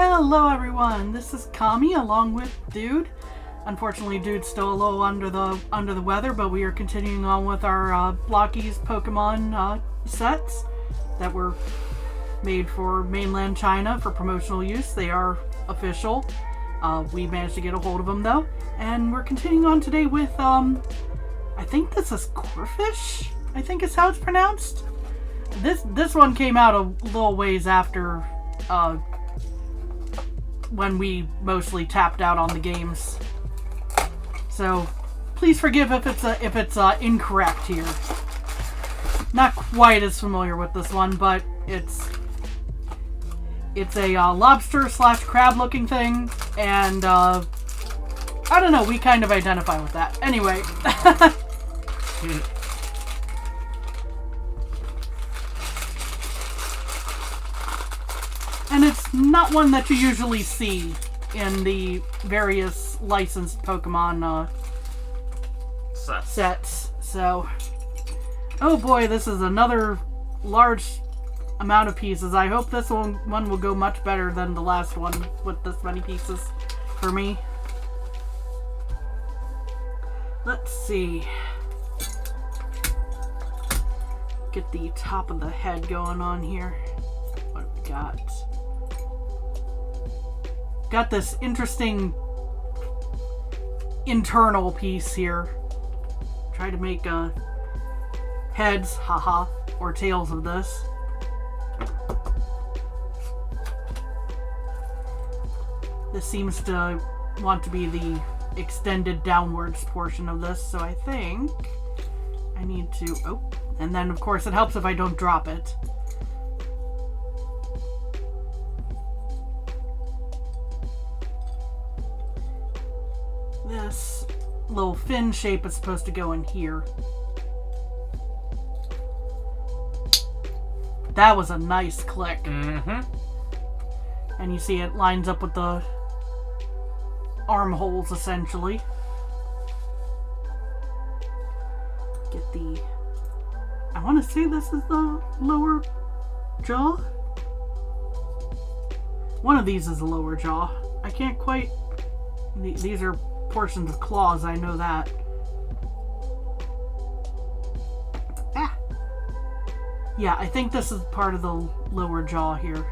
Hello everyone, this is Kami along with Dude. Unfortunately, Dude's still a little under the weather, but we are continuing on with our Blokees Pokemon sets that were made for Mainland China for promotional use. They are official. We managed to get a hold of them though, and we're continuing on today with I think this is Corphish, I think is how it's pronounced. This one came out a little ways after when we mostly tapped out on the games. So please forgive if it's incorrect here. Not quite as familiar with this one, but it's a lobster / crab looking thing, and I don't know, we kind of identify with that. Anyway. And it's not one that you usually see in the various licensed Pokemon sets. So, oh boy, this is another large amount of pieces. I hope this one will go much better than the last one with this many pieces for me. Let's see. Get the top of the head going on here. What have we got? Got this interesting internal piece here. Try to make heads, haha, or tails of this. This seems to want to be the extended downwards portion of this, so I think I need to, oh, and then of course it helps if I don't drop it. This little fin shape is supposed to go in here. That was a nice click. Mm-hmm. And you see it lines up with the armholes, essentially. Get the... I want to say this is the lower jaw? One of these is the lower jaw. I can't quite... These are portions of claws, I know that. Ah! Yeah, I think this is part of the lower jaw here.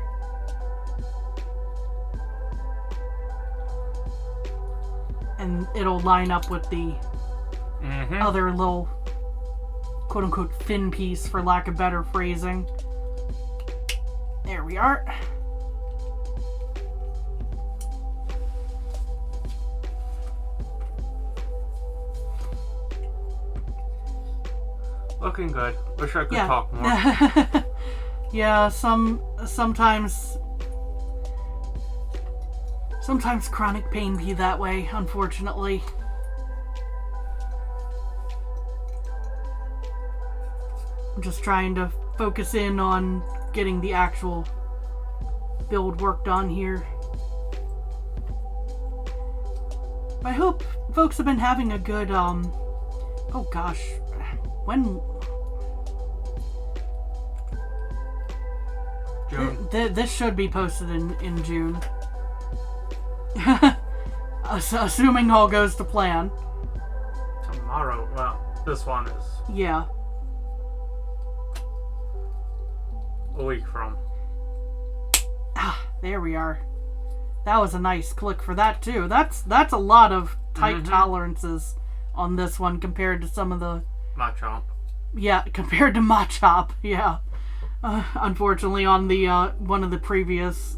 And it'll line up with the other little quote-unquote fin piece, for lack of better phrasing. There we are. Looking good. Wish I could talk more. Yeah, sometimes chronic pain be that way, unfortunately. I'm just trying to focus in on getting the actual build worked on here. I hope folks have been having a good, oh gosh, when... June. This should be posted in June. Assuming all goes to plan. Tomorrow. Well, this one is Yeah. a week from. Ah, there we are. That was a nice click for that too. That's a lot of tight tolerances on this one compared to some of the... Machamp. Yeah, compared to Machop, yeah. Unfortunately, on the one of the previous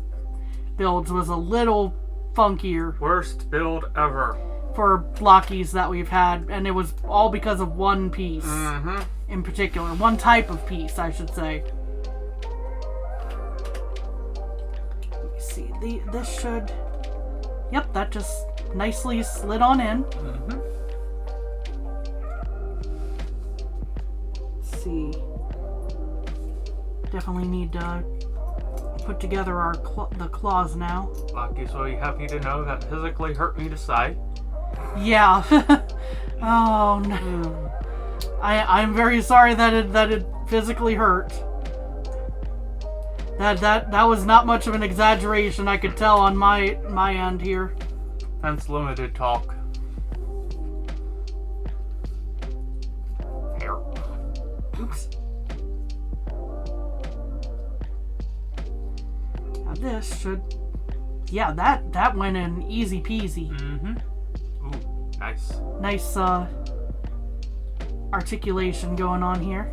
builds was a little funkier. Worst build ever. For Blokees that we've had, and it was all because of one piece in particular. One type of piece, I should say. Let me see. This should... Yep, that just nicely slid on in. Let's see. Definitely need to put together our the claws now. Blokees will be happy to know that physically hurt me to say. Yeah. Oh no. I'm very sorry that it physically hurt. That was not much of an exaggeration, I could tell on my end here. Hence limited talk. Here. Oops. Now this should... Yeah, that went in easy peasy. Mm-hmm. Ooh, nice. Nice, articulation going on here.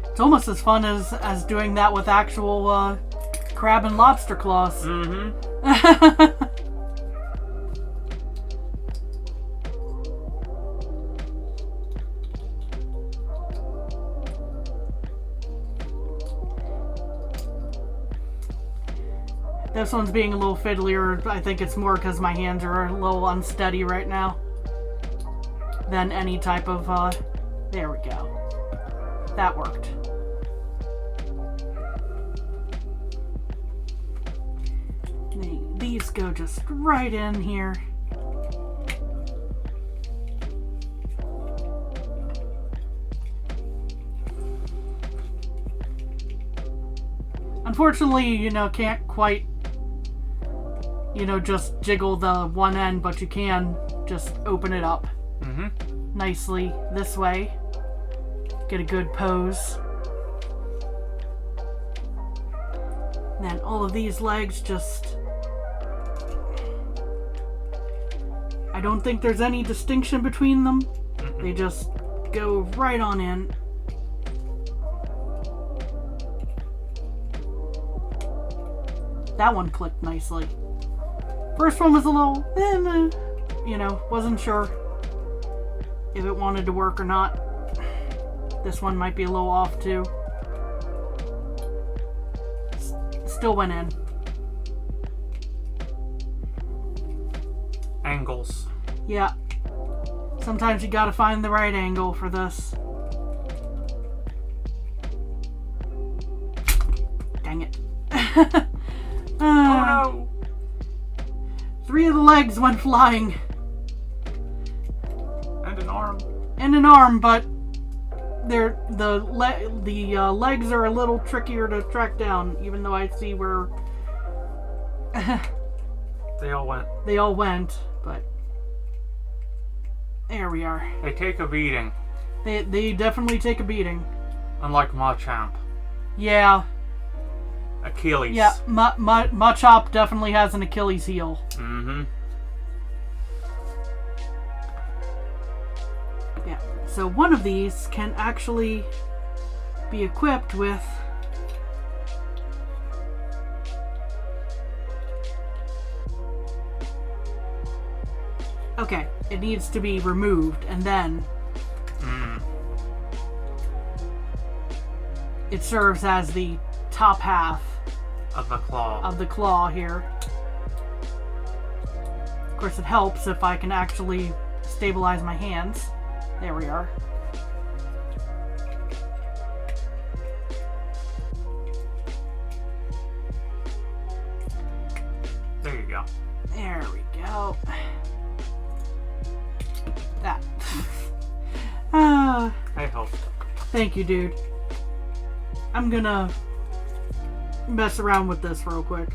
It's almost as fun as doing that with actual, crab and lobster claws. Mm-hmm. This one's being a little fiddlier. I think it's more because my hands are a little unsteady right now than any type of, there we go. That worked. These go just right in here. Unfortunately, you know, can't quite, you know, just jiggle the one end, but you can just open it up nicely this way. Get a good pose. Then all of these legs just... I don't think there's any distinction between them. They just go right on in. That one clicked nicely. First one was a little, you know, wasn't sure if it wanted to work or not. This one might be a little off too. Still went in. Angles. Yeah. Sometimes you gotta find the right angle for this. Dang it. Oh no! 3 of the legs went flying. And an arm. And an arm, but the legs are a little trickier to track down, even though I see where They all went. they all went, but there we are. They take a beating. They definitely take a beating. Unlike Machamp. Yeah. Achilles. Yeah, Machop definitely has an Achilles heel. Mm-hmm. Yeah, so one of these can actually be equipped with okay, it needs to be removed and then it serves as the top half Of the claw here. Of course, it helps if I can actually stabilize my hands. There we are. There you go. There we go. That. I hope. Thank you, dude. I'm gonna mess around with this real quick.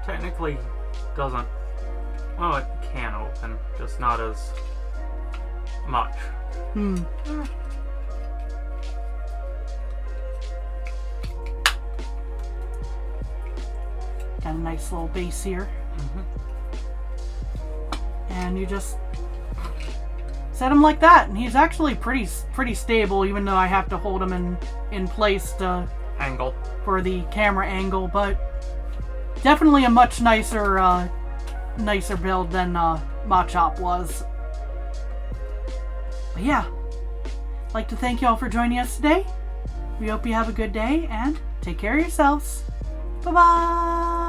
Technically doesn't... Well, it can open, just not as much. Got a nice little base here. And you just set him like that, and he's actually pretty stable, even though I have to hold him in place to Angle. for the camera angle, but definitely a much nicer build than Machop was. But yeah, I'd like to thank you all for joining us today. We hope you have a good day, and take care of yourselves. Bye-bye!